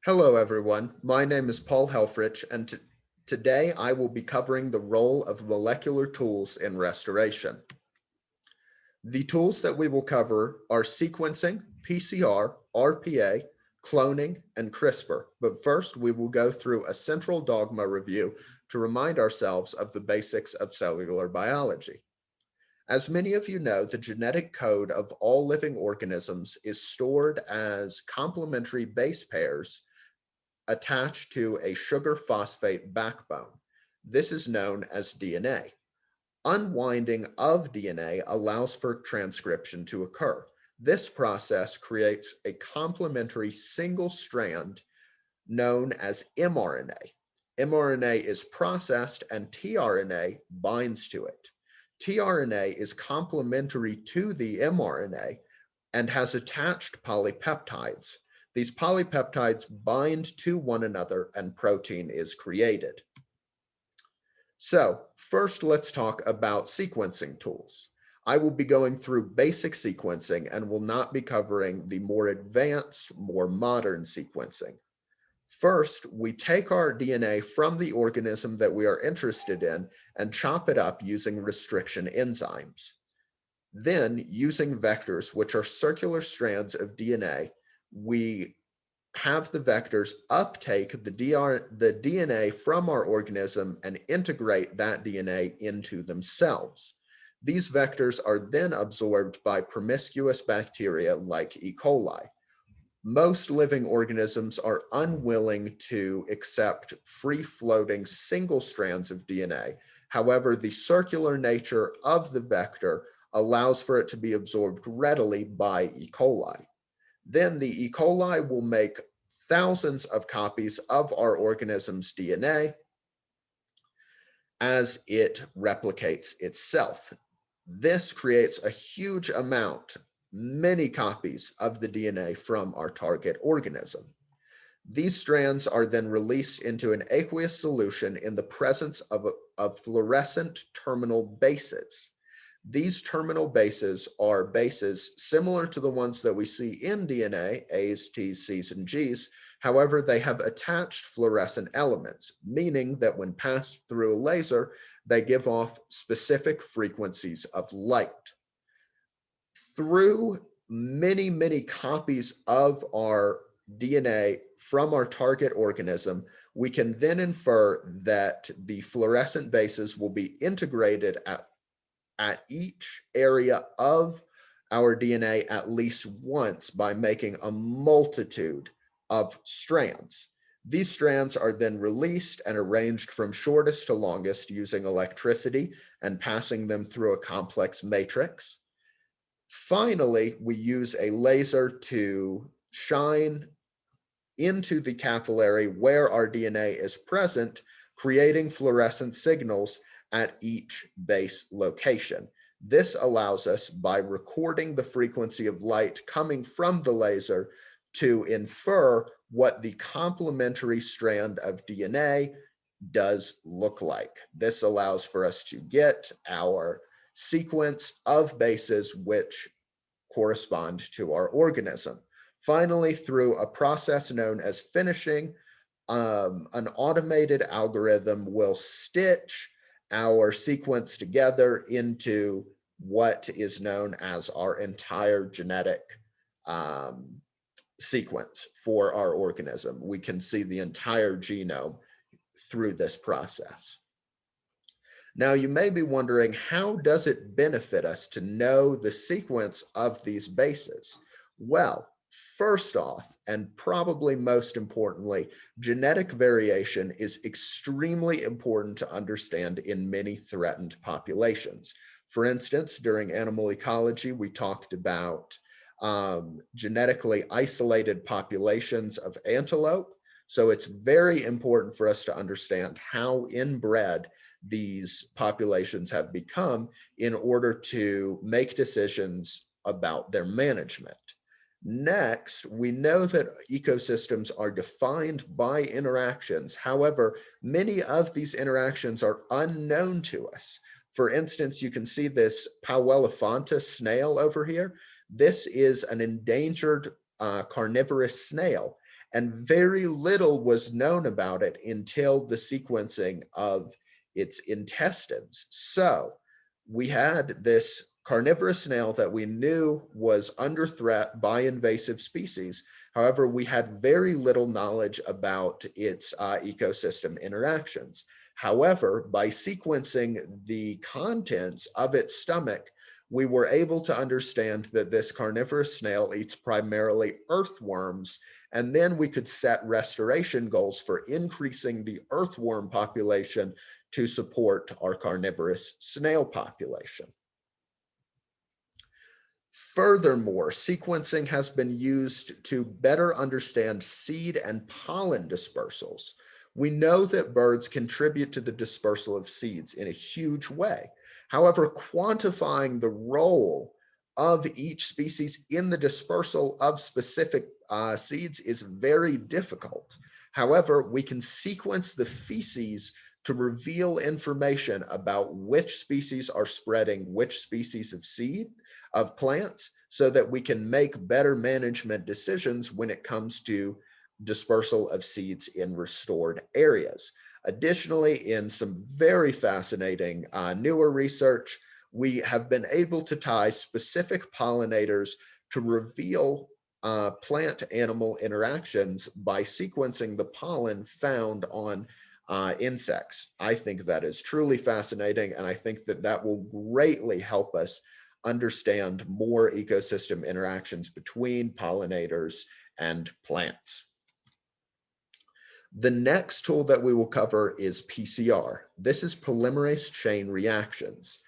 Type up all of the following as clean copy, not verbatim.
Hello, everyone. My name is Paul Helfrich, and today I will be covering the role of molecular tools in restoration. The tools that we will cover are sequencing, PCR, RPA, cloning, and CRISPR. But first, we will go through a central dogma review to remind ourselves of the basics of cellular biology. As many of you know, the genetic code of all living organisms is stored as complementary base pairs attached to a sugar phosphate backbone. This is known as DNA. Unwinding of DNA allows for transcription to occur. This process creates a complementary single strand known as mRNA. mRNA is processed and tRNA binds to it. tRNA is complementary to the mRNA and has attached polypeptides. These polypeptides bind to one another and protein is created. So first, let's talk about sequencing tools. I will be going through basic sequencing and will not be covering the more advanced, more modern sequencing. First, we take our DNA from the organism that we are interested in and chop it up using restriction enzymes. Then, using vectors, which are circular strands of DNA, we have the vectors uptake the DNA from our organism and integrate that DNA into themselves. These vectors are then absorbed by promiscuous bacteria like E. coli. Most living organisms are unwilling to accept free-floating single strands of DNA. However, the circular nature of the vector allows for it to be absorbed readily by E. coli. Then the E. coli will make thousands of copies of our organism's DNA as it replicates itself. This creates a huge amount, many copies of the DNA from our target organism. These strands are then released into an aqueous solution in the presence of fluorescent terminal bases. These terminal bases are bases similar to the ones that we see in DNA, A's, T's, C's, and G's. However, they have attached fluorescent elements, meaning that when passed through a laser, they give off specific frequencies of light. Through many, many copies of our DNA from our target organism, we can then infer that the fluorescent bases will be integrated at each area of our DNA at least once by making a multitude of strands. These strands are then released and arranged from shortest to longest using electricity and passing them through a complex matrix. Finally, we use a laser to shine into the capillary where our DNA is present, creating fluorescent signals at each base location. This allows us, by recording the frequency of light coming from the laser, to infer what the complementary strand of DNA does look like. This allows for us to get our sequence of bases which correspond to our organism. Finally, through a process known as finishing, an automated algorithm will stitch our sequence together into what is known as our entire genetic sequence for our organism. We can see the entire genome through this process. Now, you may be wondering, how does it benefit us to know the sequence of these bases? Well, first off, and probably most importantly, genetic variation is extremely important to understand in many threatened populations. For instance, during animal ecology, we talked about genetically isolated populations of antelope. So it's very important for us to understand how inbred these populations have become in order to make decisions about their management. Next, we know that ecosystems are defined by interactions. However, many of these interactions are unknown to us. For instance, you can see this Powellifanta snail over here. This is an endangered carnivorous snail, and very little was known about it until the sequencing of its intestines. So we had this carnivorous snail that we knew was under threat by invasive species. However, we had very little knowledge about its ecosystem interactions. However, by sequencing the contents of its stomach, we were able to understand that this carnivorous snail eats primarily earthworms, and then we could set restoration goals for increasing the earthworm population to support our carnivorous snail population. Furthermore, sequencing has been used to better understand seed and pollen dispersals. We know that birds contribute to the dispersal of seeds in a huge way. However, quantifying the role of each species in the dispersal of specific seeds is very difficult. However, we can sequence the feces to reveal information about which species are spreading which species of seed, of plants, so that we can make better management decisions when it comes to dispersal of seeds in restored areas. Additionally, in some very fascinating newer research, we have been able to tie specific pollinators to reveal plant-animal interactions by sequencing the pollen found on insects. I think that is truly fascinating, and I think that that will greatly help us understand more ecosystem interactions between pollinators and plants. The next tool that we will cover is PCR. This is polymerase chain reactions.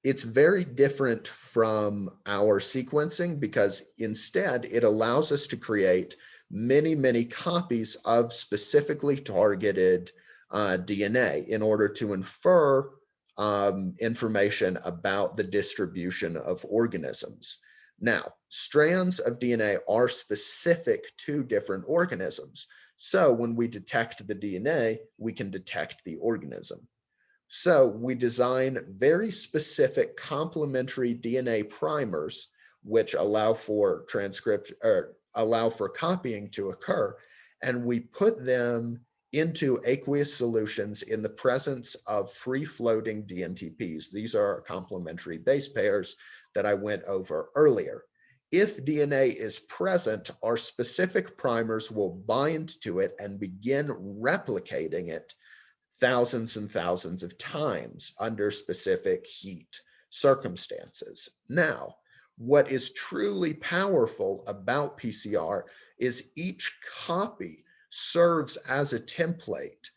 It's very different from our sequencing because instead it allows us to create many copies of specifically targeted DNA in order to infer information about the distribution of organisms. Now, strands of DNA are specific to different organisms. So when we detect the DNA, we can detect the organism. So we design very specific complementary DNA primers, which allow for transcription or allow for copying to occur, and we put them into aqueous solutions in the presence of free-floating DNTPs. These are complementary base pairs that I went over earlier. If DNA is present, our specific primers will bind to it and begin replicating it thousands and thousands of times under specific heat circumstances. Now, what is truly powerful about PCR is each copy serves as a template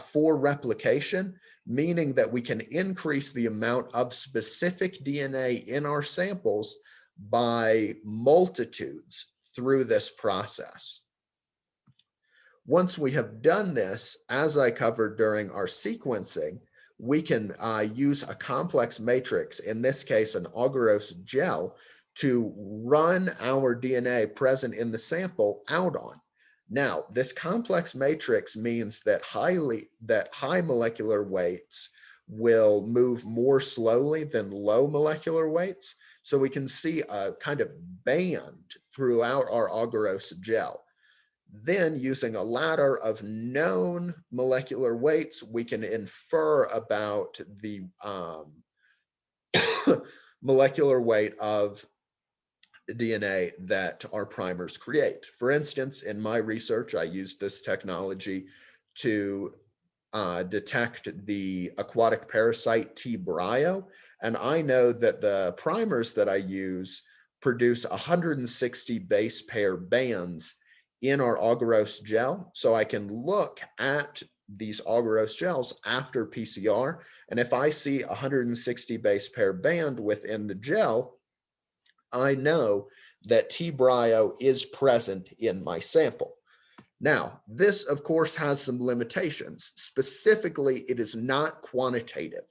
for replication, meaning that we can increase the amount of specific DNA in our samples by multitudes through this process. Once we have done this, as I covered during our sequencing, we can use a complex matrix, in this case an agarose gel, to run our DNA present in the sample out on. Now, this complex matrix means that high molecular weights will move more slowly than low molecular weights. So we can see a kind of band throughout our agarose gel. Then, using a ladder of known molecular weights, we can infer about the molecular weight of DNA that our primers create. For instance, in my research, I used this technology to detect the aquatic parasite T. brio, and I know that the primers that I use produce 160 base pair bands in our agarose gel. So I can look at these agarose gels after PCR, and if I see 160 base pair band within the gel, I know that T. brio is present in my sample. Now, this, of course, has some limitations. Specifically, it is not quantitative.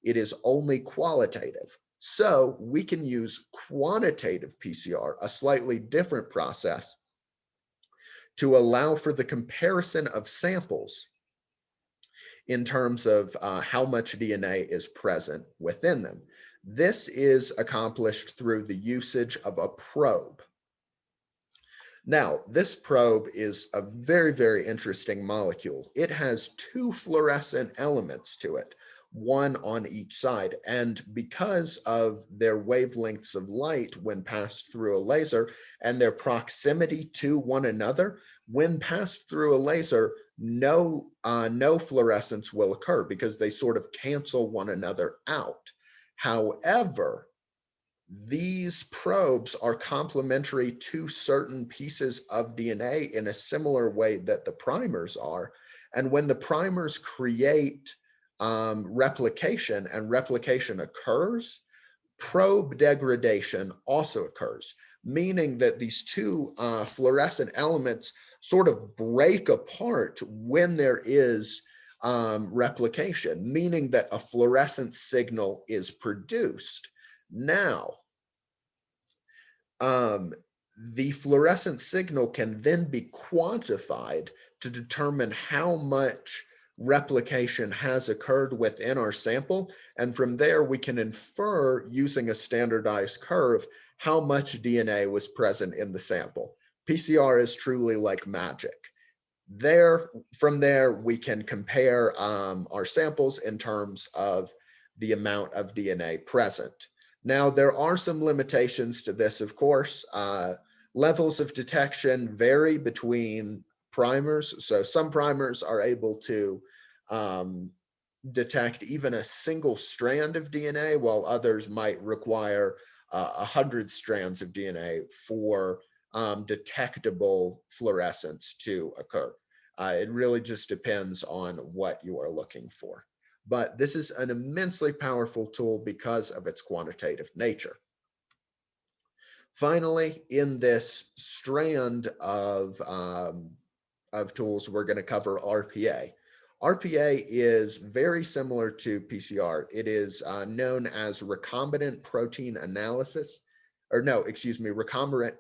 It is only qualitative. So we can use quantitative PCR, a slightly different process, to allow for the comparison of samples in terms of how much DNA is present within them. This is accomplished through the usage of a probe. Now, this probe is a very, very interesting molecule. It has two fluorescent elements to it, one on each side. And because of their wavelengths of light when passed through a laser and their proximity to one another, when passed through a laser, no fluorescence will occur because they sort of cancel one another out. However, these probes are complementary to certain pieces of DNA in a similar way that the primers are. And when the primers create replication and replication occurs, probe degradation also occurs, meaning that these two fluorescent elements sort of break apart when there is replication, meaning that a fluorescent signal is produced. Now, um, the fluorescent signal can then be quantified to determine how much replication has occurred within our sample. And from there, we can infer using a standardized curve how much DNA was present in the sample. PCR is truly like magic. From there, we can compare our samples in terms of the amount of DNA present. Now, there are some limitations to this, of course. Levels of detection vary between primers. So some primers are able to detect even a single strand of DNA, while others might require 100 strands of DNA for detectable fluorescence to occur. It really just depends on what you are looking for. But this is an immensely powerful tool because of its quantitative nature. Finally, in this strand of tools, we're going to cover RPA. RPA is very similar to PCR. It is known as recombinant protein analysis, or no, excuse me, recombinant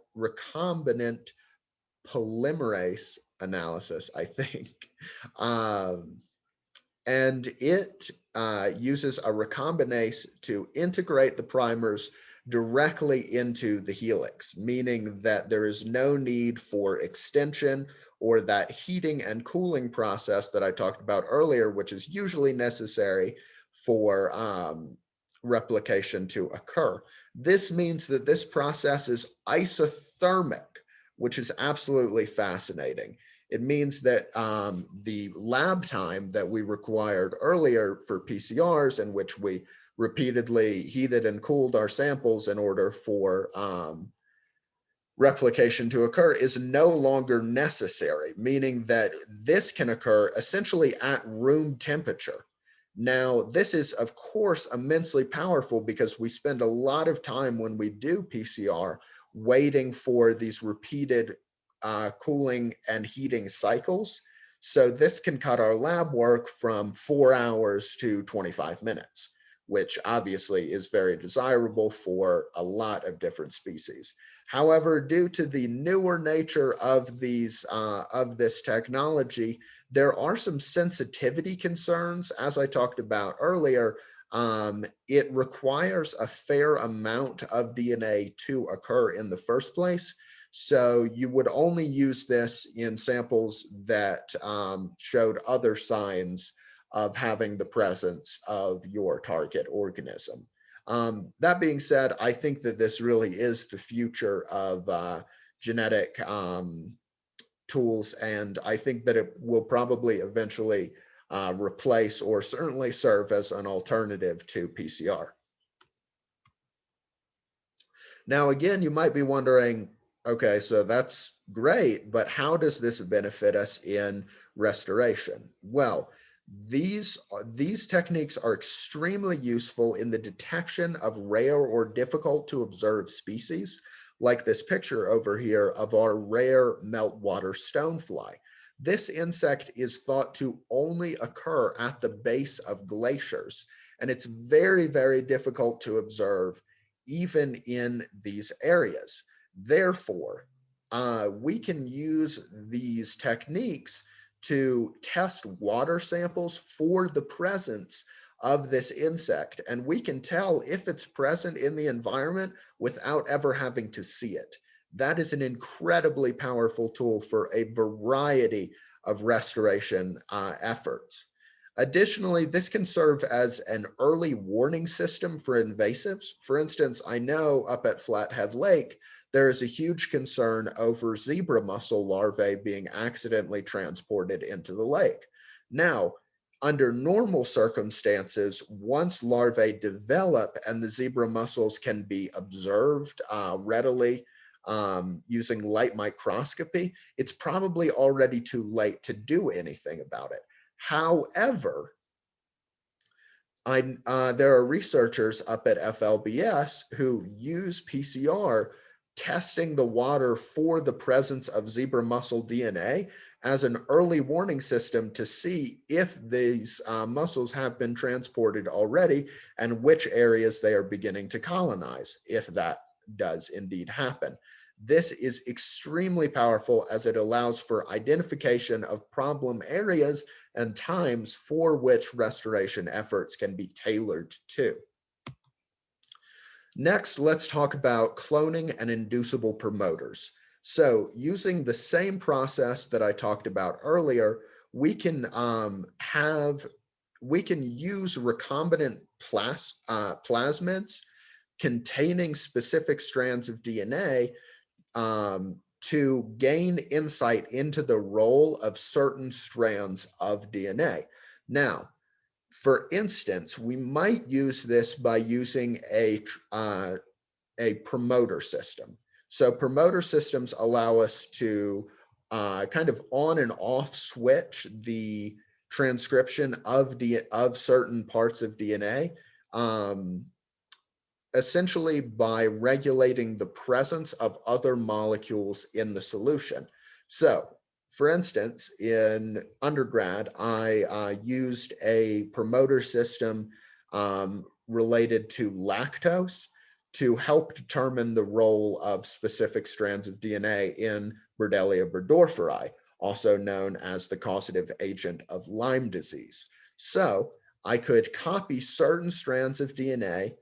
polymerase analysis, I think. And it uses a recombinase to integrate the primers directly into the helix, meaning that there is no need for extension or that heating and cooling process that I talked about earlier, which is usually necessary for replication to occur. This means that this process is isothermic, which is absolutely fascinating. It means that the lab time that we required earlier for PCRs, in which we repeatedly heated and cooled our samples in order for replication to occur, is no longer necessary, meaning that this can occur essentially at room temperature. Now, this is, of course, immensely powerful because we spend a lot of time when we do PCR waiting for these repeated cooling and heating cycles. So this can cut our lab work from 4 hours to 25 minutes, which obviously is very desirable for a lot of different species. However, due to the newer nature of this technology, there are some sensitivity concerns. As I talked about earlier, it requires a fair amount of DNA to occur in the first place. So you would only use this in samples that showed other signs of having the presence of your target organism. That being said, I think that this really is the future of genetic tools, and I think that it will probably eventually replace or certainly serve as an alternative to PCR. Now, again, you might be wondering, okay, so that's great, but how does this benefit us in restoration? Well, these techniques are extremely useful in the detection of rare or difficult to observe species, like this picture over here of our rare meltwater stonefly. This insect is thought to only occur at the base of glaciers, and it's very, very difficult to observe even in these areas. Therefore, we can use these techniques to test water samples for the presence of this insect, and we can tell if it's present in the environment without ever having to see it. That is an incredibly powerful tool for a variety of restoration efforts. Additionally, this can serve as an early warning system for invasives. For instance, I know up at Flathead Lake, there is a huge concern over zebra mussel larvae being accidentally transported into the lake. Now, under normal circumstances, once larvae develop and the zebra mussels can be observed readily using light microscopy, it's probably already too late to do anything about it. However, there are researchers up at FLBS who use PCR testing the water for the presence of zebra mussel DNA as an early warning system to see if these mussels have been transported already and which areas they are beginning to colonize, if that does indeed happen. This is extremely powerful as it allows for identification of problem areas and times for which restoration efforts can be tailored to. Next, let's talk about cloning and inducible promoters. So using the same process that I talked about earlier, we can use recombinant plasmids containing specific strands of DNA to gain insight into the role of certain strands of DNA. Now, for instance, we might use this by using a promoter system. So promoter systems allow us to kind of on and off switch the transcription of certain parts of DNA. Essentially by regulating the presence of other molecules in the solution. So, for instance, in undergrad, I used a promoter system related to lactose to help determine the role of specific strands of DNA in Borrelia burgdorferi, also known as the causative agent of Lyme disease. So I could copy certain strands of DNA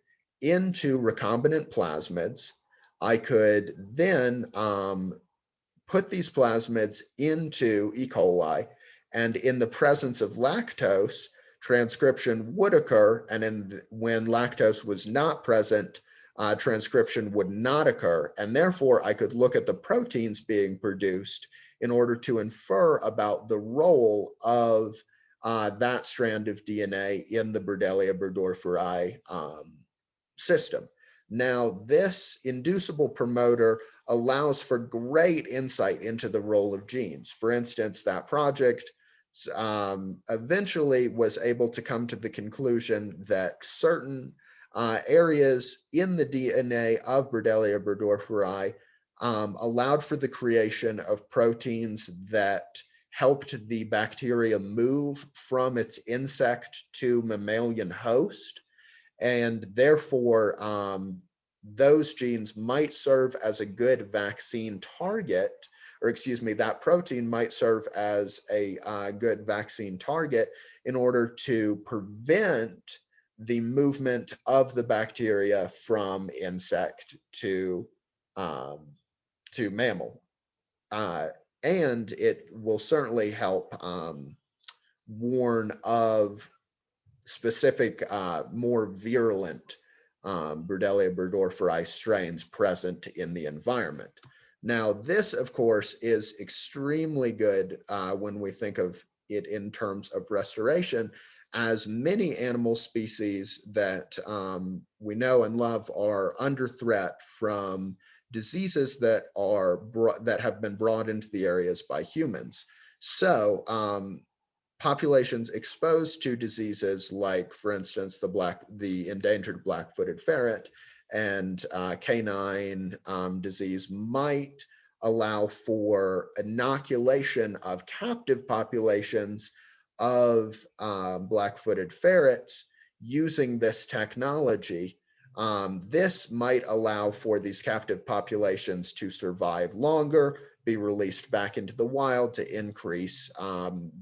into recombinant plasmids. I could then put these plasmids into E. coli, and in the presence of lactose, transcription would occur, and when lactose was not present, transcription would not occur, and therefore I could look at the proteins being produced in order to infer about the role of that strand of DNA in the Borrelia burgdorferi system. Now, this inducible promoter allows for great insight into the role of genes. For instance, that project eventually was able to come to the conclusion that certain areas in the DNA of Borrelia burgdorferi allowed for the creation of proteins that helped the bacteria move from its insect to mammalian host. And therefore, those genes might serve as a good vaccine target, or excuse me, that protein might serve as a good vaccine target in order to prevent the movement of the bacteria from insect to mammal. And it will certainly help warn of specific, more virulent Borrelia burgdorferi strains present in the environment. Now, this, of course, is extremely good when we think of it in terms of restoration, as many animal species that we know and love are under threat from diseases that have been brought into the areas by humans. So, populations exposed to diseases like, for instance, the endangered black-footed ferret and canine disease might allow for inoculation of captive populations of black-footed ferrets using this technology. This might allow for these captive populations to survive longer, be released back into the wild to increase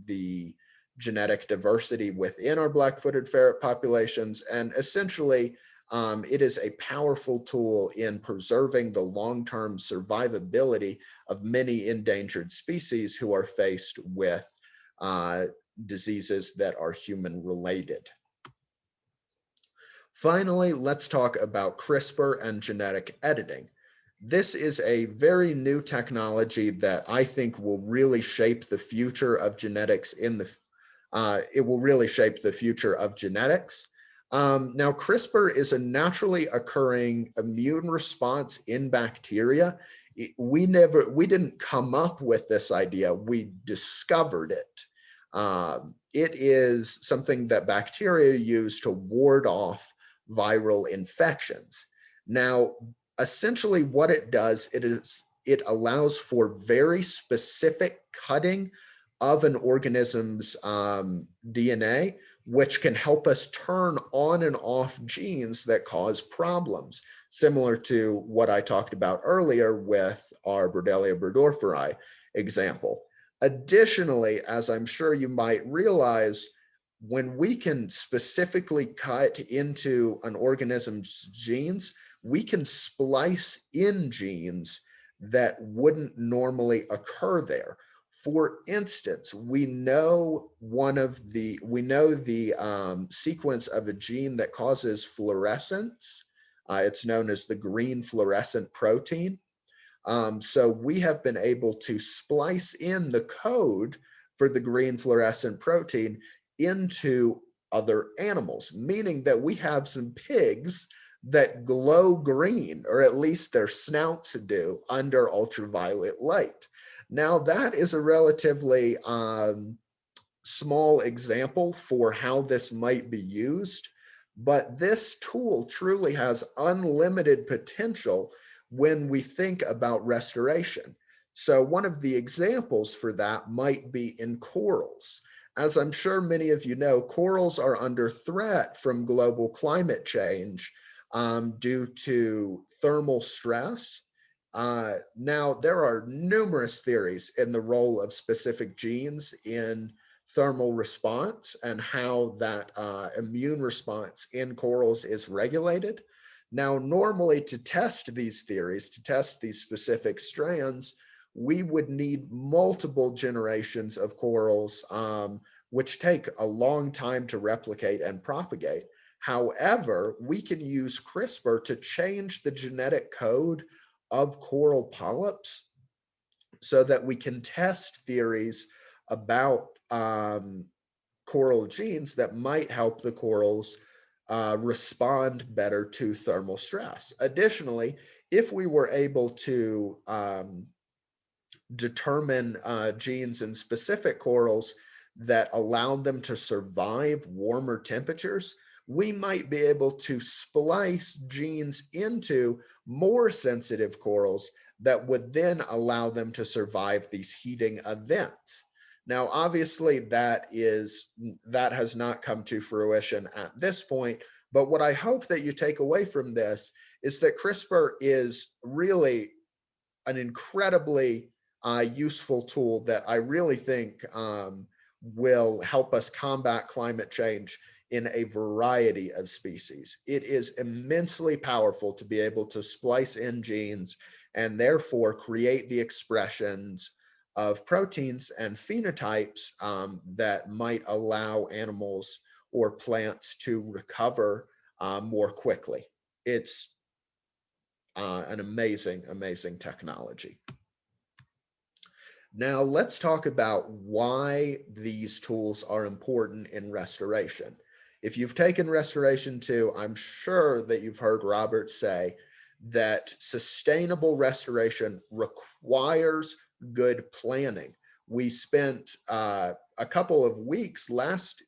the genetic diversity within our black-footed ferret populations, and essentially It is a powerful tool in preserving the long-term survivability of many endangered species who are faced with diseases that are human-related. Finally, let's talk about CRISPR and genetic editing. This is a very new technology that I think will really shape the future of genetics it will really shape the future of genetics. Now, CRISPR is a naturally occurring immune response in bacteria. We didn't come up with this idea, we discovered it. It is something that bacteria use to ward off viral infections. Now, essentially what it does, it allows for very specific cutting of an organism's DNA, which can help us turn on and off genes that cause problems, similar to what I talked about earlier with our Borrelia burgdorferi example. Additionally, as I'm sure you might realize, when we can specifically cut into an organism's genes, we can splice in genes that wouldn't normally occur there. For instance, we know the sequence of a gene that causes fluorescence. It's known as the green fluorescent protein. So we have been able to splice in the code for the green fluorescent protein into other animals, meaning that we have some pigs that glow green, or at least their snouts do, under ultraviolet light. Now, that is a relatively small example for how this might be used, but this tool truly has unlimited potential when we think about restoration. So one of the examples for that might be in corals. As I'm sure many of you know, corals are under threat from global climate change due to thermal stress. Now, there are numerous theories in the role of specific genes in thermal response and how that immune response in corals is regulated. Now, normally to test these theories, to test these specific strands, we would need multiple generations of corals, which take a long time to replicate and propagate. However, we can use CRISPR to change the genetic code of coral polyps so that we can test theories about coral genes that might help the corals respond better to thermal stress. Additionally, if we were able to determine genes in specific corals that allowed them to survive warmer temperatures, we might be able to splice genes into more sensitive corals that would then allow them to survive these heating events. Now, obviously, that has not come to fruition at this point, but what I hope that you take away from this is that CRISPR is really an incredibly useful tool that I really think will help us combat climate change in a variety of species. It is immensely powerful to be able to splice in genes and therefore create the expressions of proteins and phenotypes that might allow animals or plants to recover more quickly. It's an amazing, amazing technology. Now let's talk about why these tools are important in restoration. If you've taken Restoration 2, I'm sure that you've heard Robert say that sustainable restoration requires good planning. We spent a couple of weeks last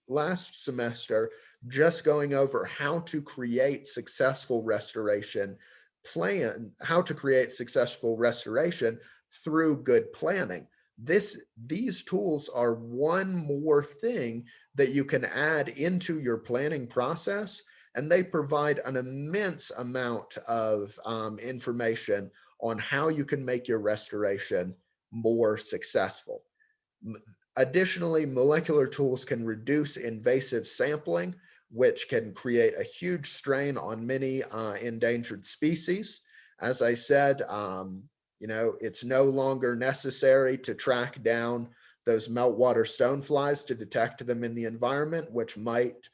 semester just going over how to create successful restoration how to create successful restoration through good planning. These tools are one more thing that you can add into your planning process, and they provide an immense amount of information on how you can make your restoration more successful. Additionally, molecular tools can reduce invasive sampling, which can create a huge strain on many endangered species. As I said, it's no longer necessary to track down those meltwater stoneflies to detect them in the environment, which might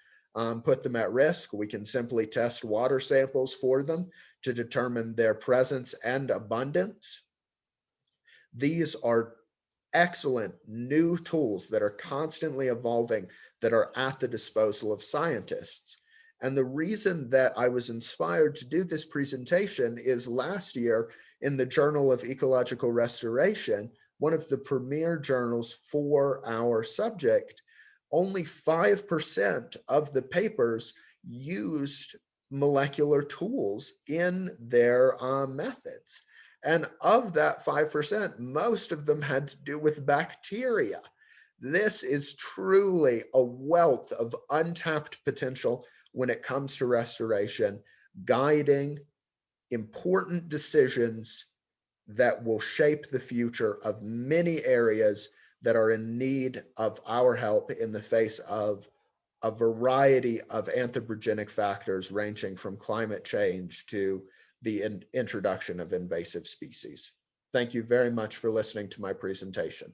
put them at risk. We can simply test water samples for them to determine their presence and abundance. These are excellent new tools that are constantly evolving that are at the disposal of scientists. And the reason that I was inspired to do this presentation is last year in the Journal of Ecological Restoration, one of the premier journals for our subject, only 5% of the papers used molecular tools in their methods. And of that 5%, most of them had to do with bacteria. This is truly a wealth of untapped potential when it comes to restoration, guiding important decisions that will shape the future of many areas that are in need of our help in the face of a variety of anthropogenic factors ranging from climate change to the introduction of invasive species. Thank you very much for listening to my presentation.